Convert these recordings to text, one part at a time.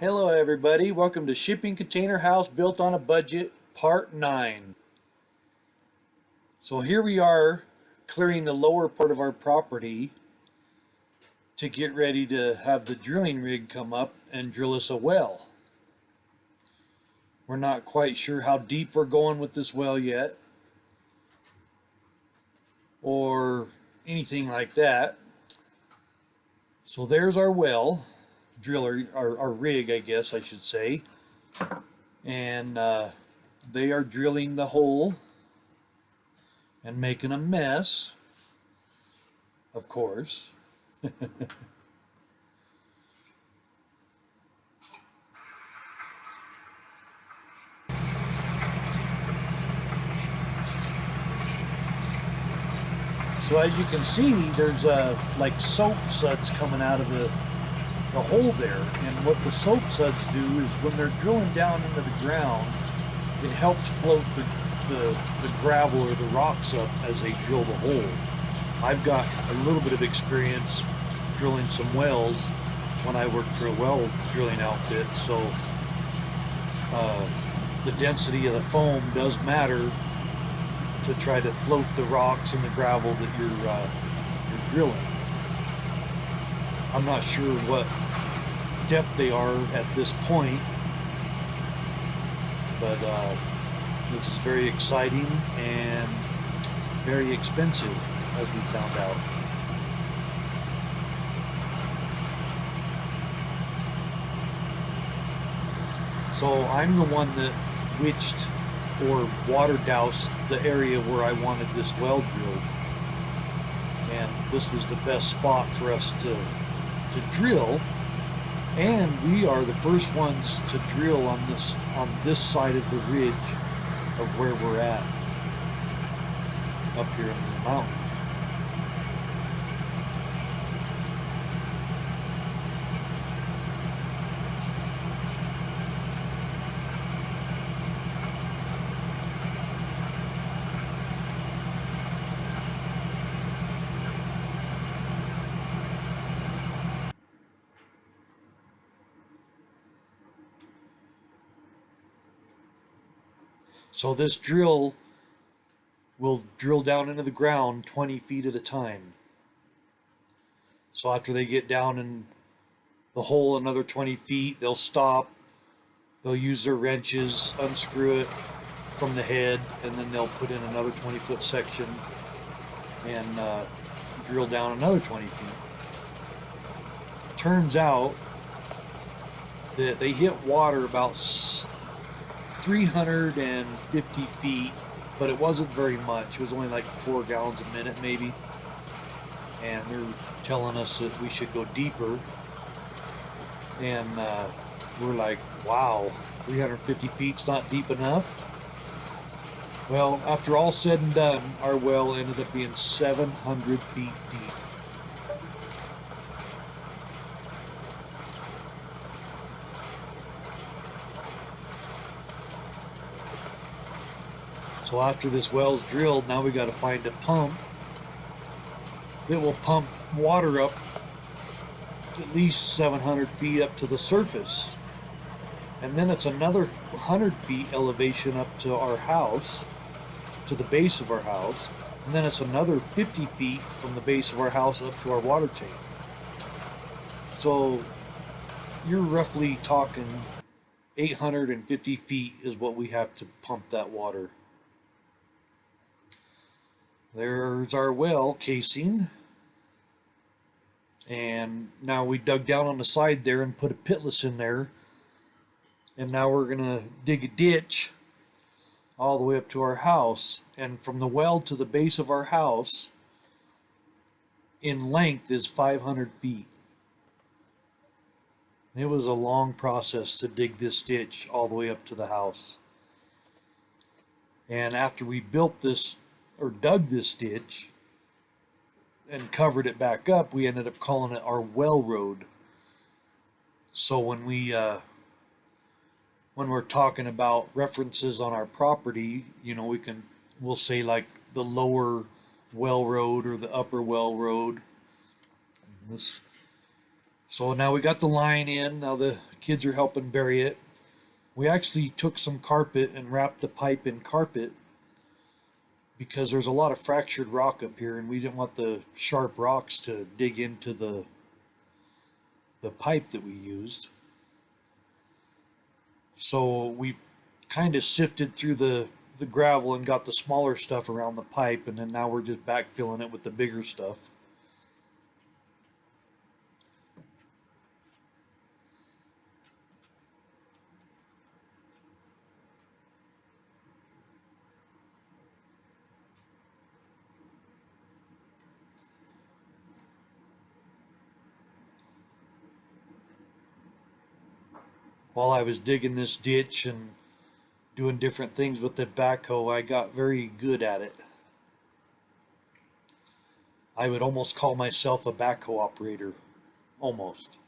Hello everybody, welcome to Shipping Container House Built on a Budget Part 9. So here we are clearing the lower part of our property to get ready to have the drilling rig come up and drill us a well. We're not quite sure how deep we're going with this well yet or anything like that. So there's our well, driller, our rig I guess I should say. And they are drilling the hole and making a mess, of course. So as you can see, there's like soap suds coming out of the hole there. And what the soap suds do is when they're drilling down into the ground, it helps float the gravel or the rocks up as they drill the hole. I've got a little bit of experience drilling some wells when I worked for a well drilling outfit, so the density of the foam does matter to try to float the rocks and the gravel that you're drilling. I'm not sure what depth they are at this point, but this is very exciting and very expensive, as we found out. So I'm the one that witched or water doused the area where I wanted this well drilled, and this was the best spot for us to drill. And we are the first ones to drill on this side of the ridge of where we're at up here in the mountains. So this drill will drill down into the ground 20 feet at a time. So after they get down in the hole another 20 feet, they'll stop. They'll use their wrenches, unscrew it from the head, and then they'll put in another 20-foot section and drill down another 20 feet. Turns out that they hit water about 350 feet, but it wasn't very much. It was only like 4 gallons a minute maybe, and they're telling us that we should go deeper, and we're like, wow, 350 feet's not deep enough. Well, after all said and done, our well ended up being 700 feet deep. So after this well's drilled, now we got to find a pump that will pump water up at least 700 feet up to the surface. And then it's another 100 feet elevation up to our house, to the base of our house. And then it's another 50 feet from the base of our house up to our water tank. So you're roughly talking 850 feet is what we have to pump that water. There's our well casing, and now we dug down on the side there and put a pitless in there, and now we're gonna dig a ditch all the way up to our house, and from the well to the base of our house in length is 500 feet. It was a long process to dig this ditch all the way up to the house, and after we built this or dug this ditch and covered it back up, we ended up calling it our well road. So when we're talking about references on our property, you know, we'll say like the lower well road or the upper well road. So now we got the line in. Now the kids are helping bury it. We actually took some carpet and wrapped the pipe in carpet because there's a lot of fractured rock up here, and we didn't want the sharp rocks to dig into the pipe that we used. So we kind of sifted through the gravel and got the smaller stuff around the pipe, and then now we're just backfilling it with the bigger stuff. While I was digging this ditch and doing different things with the backhoe, I got very good at it. I would almost call myself a backhoe operator. Almost.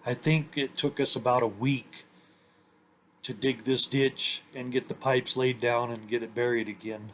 I think it took us about a week to dig this ditch and get the pipes laid down and get it buried again.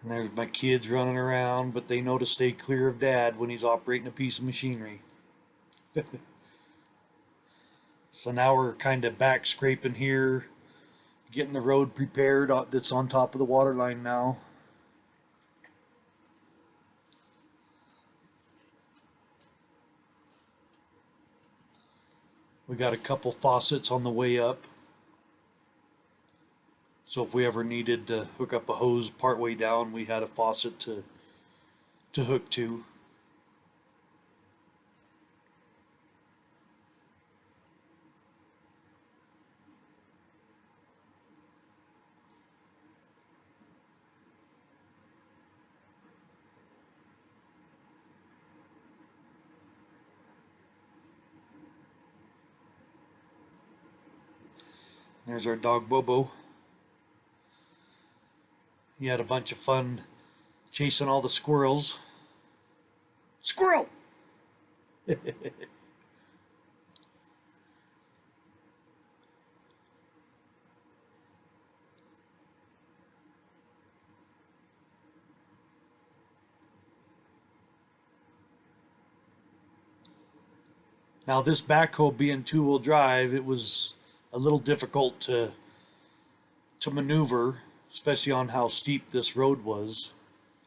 And there's my kids running around, but they know to stay clear of Dad when he's operating a piece of machinery. So now we're kind of back scraping here, getting the road prepared that's on top of the water line now. We got a couple faucets on the way up. So if we ever needed to hook up a hose partway down, we had a faucet to hook to. There's our dog Bobo. He had a bunch of fun chasing all the squirrels. Squirrel! Now this backhoe being two-wheel drive, it was a little difficult to maneuver, especially on how steep this road was.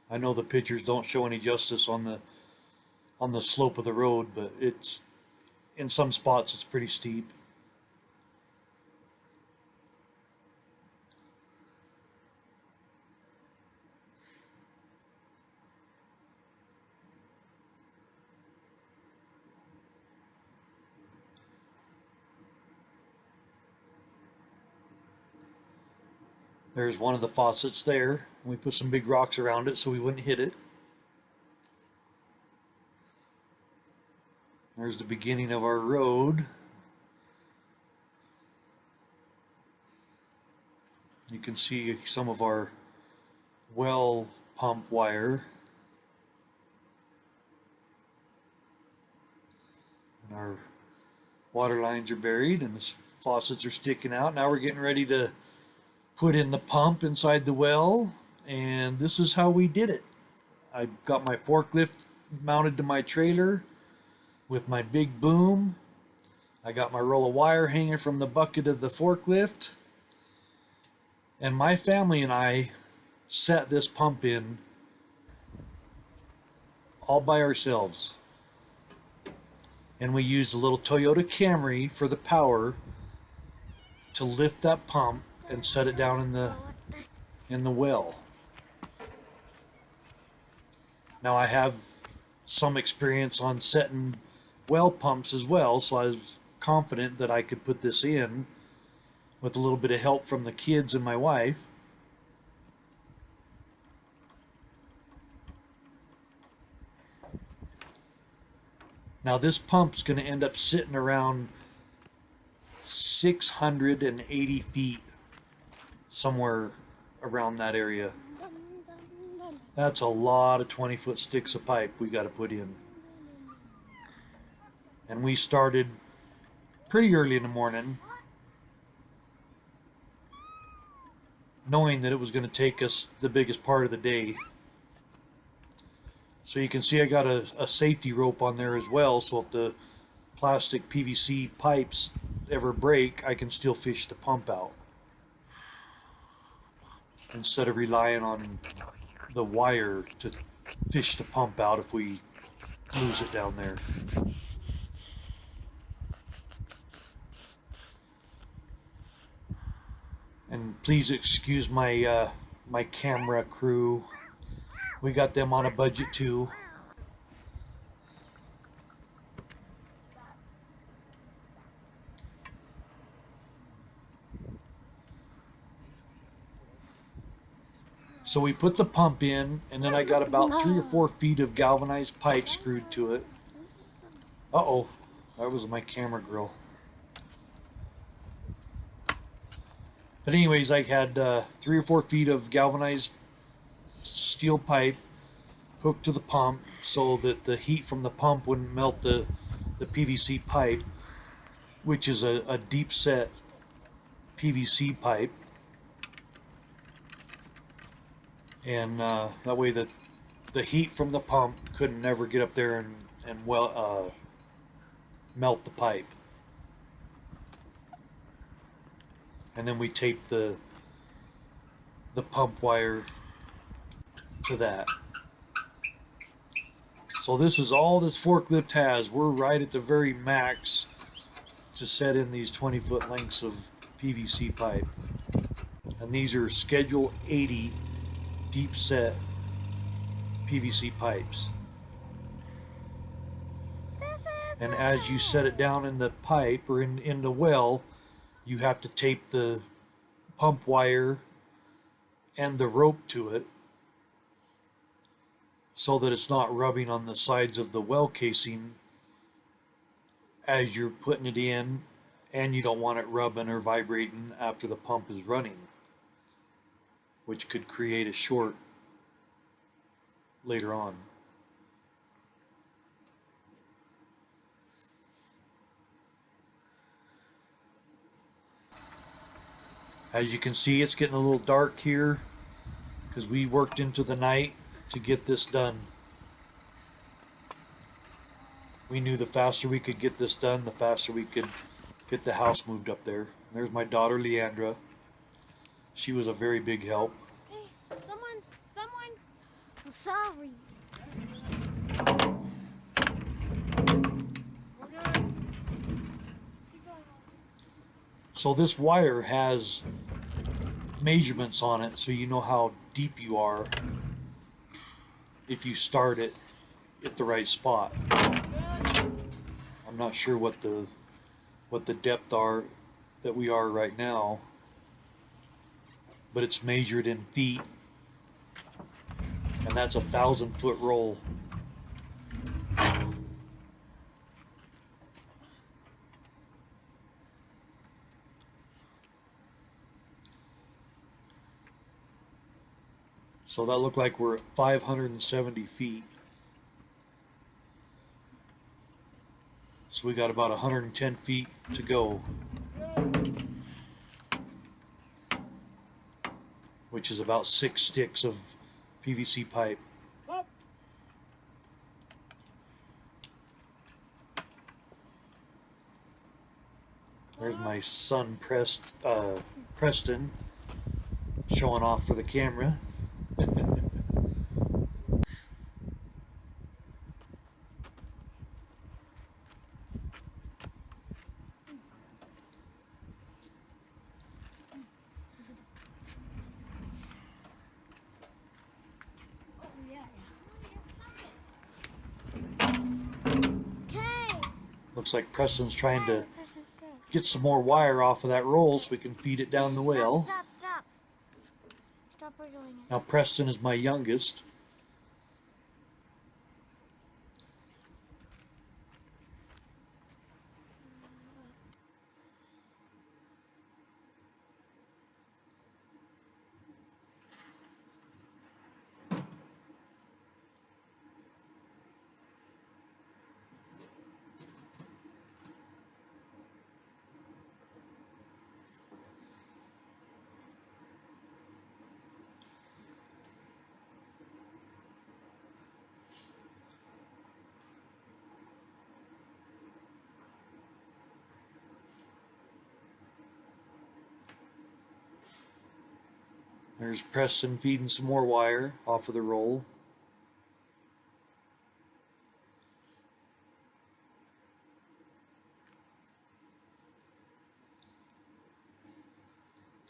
I know the pictures don't show any justice on the slope of the road, but it's in some spots it's pretty steep. There's one of the faucets there. We put some big rocks around it so we wouldn't hit it. There's the beginning of our road. You can see some of our well pump wire. And our water lines are buried and the faucets are sticking out. Now we're getting ready to put in the pump inside the well, and this is how we did it. I got my forklift mounted to my trailer with my big boom. I got my roll of wire hanging from the bucket of the forklift, and my family and I set this pump in all by ourselves. And we used a little Toyota Camry for the power to lift that pump and set it down in the well. Now I have some experience on setting well pumps as well, so I was confident that I could put this in with a little bit of help from the kids and my wife. Now this pump's going to end up sitting around 680 feet, somewhere around that area. That's a lot of 20-foot sticks of pipe we got to put in. And we started pretty early in the morning, knowing that it was going to take us the biggest part of the day. So you can see I got a safety rope on there as well, so if the plastic PVC pipes ever break, I can still fish the pump out instead of relying on the wire to fish the pump out if we lose it down there. And please excuse my my camera crew. We got them on a budget too. So we put the pump in, and then I got about 3 or 4 feet of galvanized pipe screwed to it. Uh-oh, that was my camera grill. But anyways, I had 3 or 4 feet of galvanized steel pipe hooked to the pump so that the heat from the pump wouldn't melt the PVC pipe, which is a deep set PVC pipe. And that way the heat from the pump could never get up there and melt the pipe. And then we tape the pump wire to that. So this is all this forklift has. We're right at the very max to set in these 20-foot lengths of PVC pipe. And these are Schedule 80 deep set PVC pipes. And as you set it down in the pipe or in the well, you have to tape the pump wire and the rope to it so that it's not rubbing on the sides of the well casing as you're putting it in, and you don't want it rubbing or vibrating after the pump is running, which could create a short later on. As you can see, it's getting a little dark here because we worked into the night to get this done. We knew the faster we could get this done, the faster we could get the house moved up there. There's my daughter, Leandra. She was a very big help. Hey, someone, I'm sorry. So this wire has measurements on it, so you know how deep you are if you start it at the right spot. I'm not sure what the depth are that we are right now, but it's measured in feet, and that's a 1,000-foot roll. So that looked like we're at 570 feet. So we got about 110 feet to go, which is about 6 sticks of PVC pipe. There's my son Preston showing off for the camera. Looks like Preston's trying to Preston, go. get some more wire off of that roll so we can feed it down the well. Stop, stop, stop. Stop wiggling it. Now Preston is my youngest. There's Preston feeding some more wire off of the roll.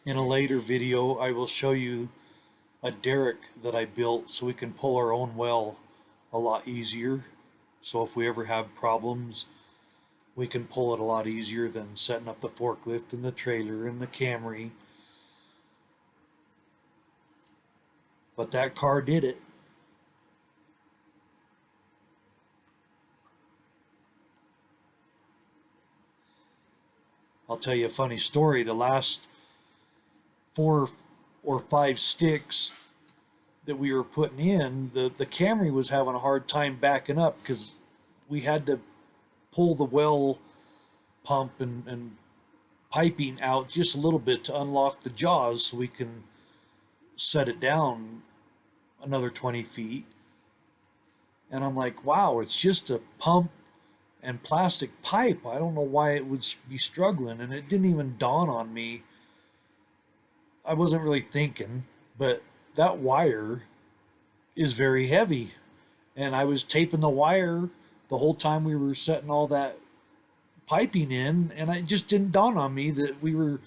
In a later video, I will show you a derrick that I built so we can pull our own well a lot easier. So if we ever have problems, we can pull it a lot easier than setting up the forklift and the trailer and the Camry. But that car did it. I'll tell you a funny story. The last 4 or 5 sticks that we were putting in, the Camry was having a hard time backing up because we had to pull the well pump and piping out just a little bit to unlock the jaws so we can set it down another 20 feet. And I'm like, wow, it's just a pump and plastic pipe. I don't know why it would be struggling. And it didn't even dawn on me. I wasn't really thinking, but that wire is very heavy. And I was taping the wire the whole time we were setting all that piping in, and it just didn't dawn on me that we were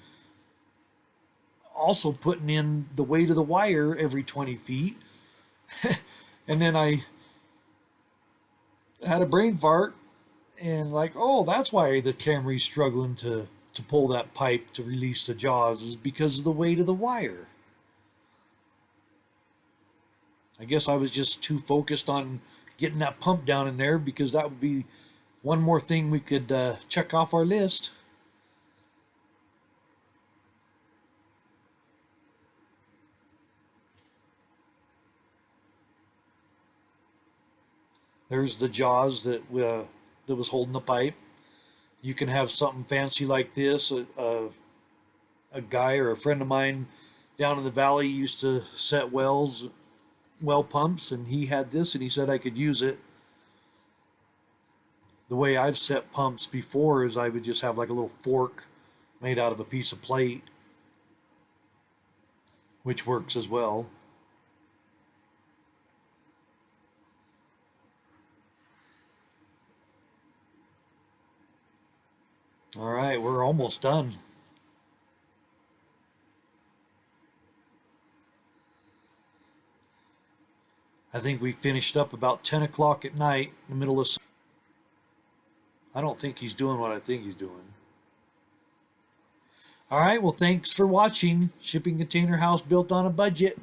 also putting in the weight of the wire every 20 feet. And then I had a brain fart and like, oh, that's why the Camry's struggling to pull that pipe to release the jaws, is because of the weight of the wire. I guess I was just too focused on getting that pump down in there, because that would be one more thing we could check off our list. There's the jaws that was holding the pipe. You can have something fancy like this. A guy or a friend of mine down in the valley used to set well pumps, and he had this, and he said I could use it. The way I've set pumps before is I would just have like a little fork made out of a piece of plate, which works as well. All right, we're almost done. I think we finished up about 10 o'clock at night in the middle of... I don't think he's doing what I think he's doing. All right, well, thanks for watching Shipping Container House Built on a Budget.